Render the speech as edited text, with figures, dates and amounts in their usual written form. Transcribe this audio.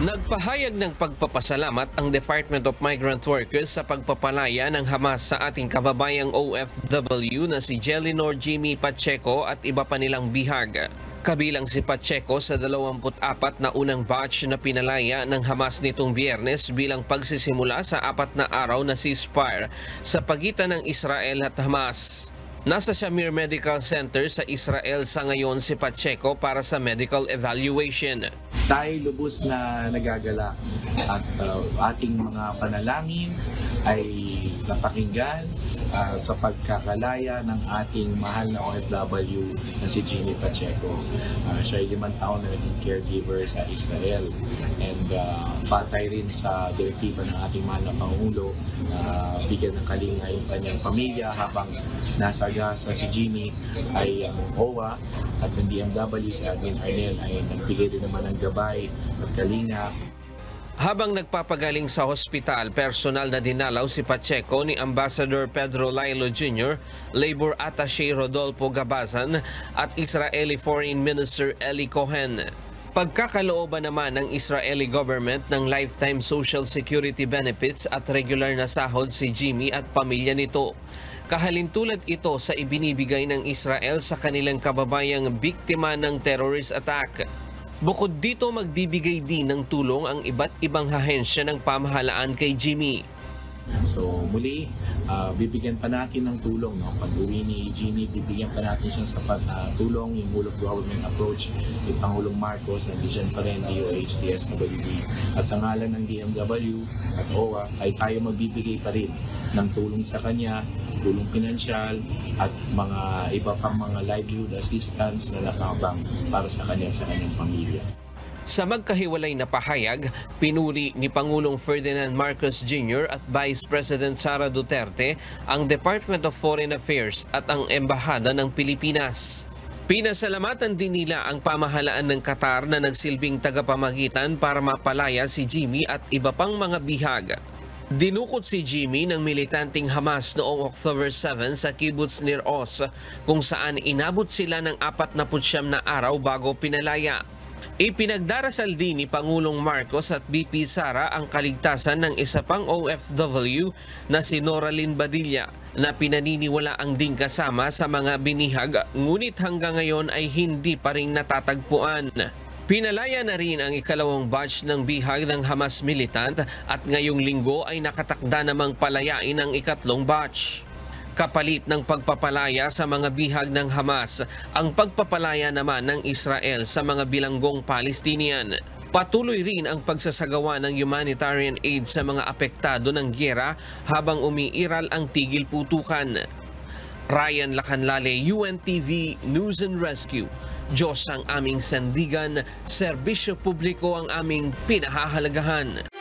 Nagpahayag ng pagpapasalamat ang Department of Migrant Workers sa pagpapalaya ng Hamas sa ating kababayang OFW na si Jelinor Jimmy Pacheco at iba pa nilang bihag. Kabilang si Pacheco sa 24 na unang batch na pinalaya ng Hamas nitong Biyernes bilang pagsisimula sa 4 na araw na ceasefire sa pagitan ng Israel at Hamas. Nasa Shamir Medical Center sa Israel sa ngayon si Pacheco para sa medical evaluation. Tayo lubos na nagagala at ating mga panalangin ay napakinggan sa pagkakalaya ng ating mahal na OFW na si Jimmy Pacheco. Siya ay 5 taon na naging caregiver sa Israel and patay rin sa direktiba ng ating mahal na Pangulo bigyan ng kalinga yung kanyang pamilya habang nasa Gaza si Jimmy ay ang OWA at ng DMW si Admin Arnel ay nagbigay din naman ng gabay at kalinga. Habang nagpapagaling sa hospital, personal na dinalaw si Pacheco ni Ambassador Pedro Lailo Jr., Labor Attaché Rodolfo Gabazan at Israeli Foreign Minister Eli Cohen. Pagkakalooban naman ng Israeli government ng lifetime social security benefits at regular na sahod si Jimmy at pamilya nito. Kahalintulad ito sa ibinibigay ng Israel sa kanilang kababayang biktima ng terrorist attack. Bukod dito, magbibigay din ng tulong ang iba't ibang ahensya ng pamahalaan kay Jimmy. So muli, bibigyan pa natin ng tulong. Pag-uwi ni Jimmy, bibigyan pa natin siya sa tulong, yung whole of government approach ni Pangulong Marcos, nandiyan pa rin DOH, DSWD. At sa ngalan ng DMW at OWA ay tayo magbibigay pa rin ng tulong sa kanya, tulong pinansyal at mga iba pang mga livelihood assistance na nakabang para sa kanya sa kanyang pamilya. Sa magkahiwalay na pahayag, pinuri ni Pangulong Ferdinand Marcos Jr. at Vice President Sara Duterte ang Department of Foreign Affairs at ang Embahada ng Pilipinas. Pinasalamatan din nila ang pamahalaan ng Qatar na nagsilbing tagapamagitan para mapalaya si Jimmy at iba pang mga bihag. Dinukot si Jimmy ng militanteng Hamas noong October 7 sa Kibbutz Nir Oz kung saan inabot sila ng 49 na araw bago pinalaya. Ipinagdarasal din ni Pangulong Marcos at BP Sara ang kaligtasan ng isa pang OFW na si Noraline Badilla na pinaniniwalaang din kasama sa mga binihag ngunit hanggang ngayon ay hindi pa rin natatagpuan. Pinalaya na rin ang ikalawang batch ng bihag ng Hamas militant at ngayong linggo ay nakatakda namang palayain ang ikatlong batch. Kapalit ng pagpapalaya sa mga bihag ng Hamas, ang pagpapalaya naman ng Israel sa mga bilanggong Palestinian. Patuloy rin ang pagsasagawa ng humanitarian aid sa mga apektado ng giyera habang umiiral ang tigil putukan. Ryan Lacanlale, UNTV News and Rescue. Diyos ang aming sandigan, serbisyo publiko ang aming pinahahalagahan.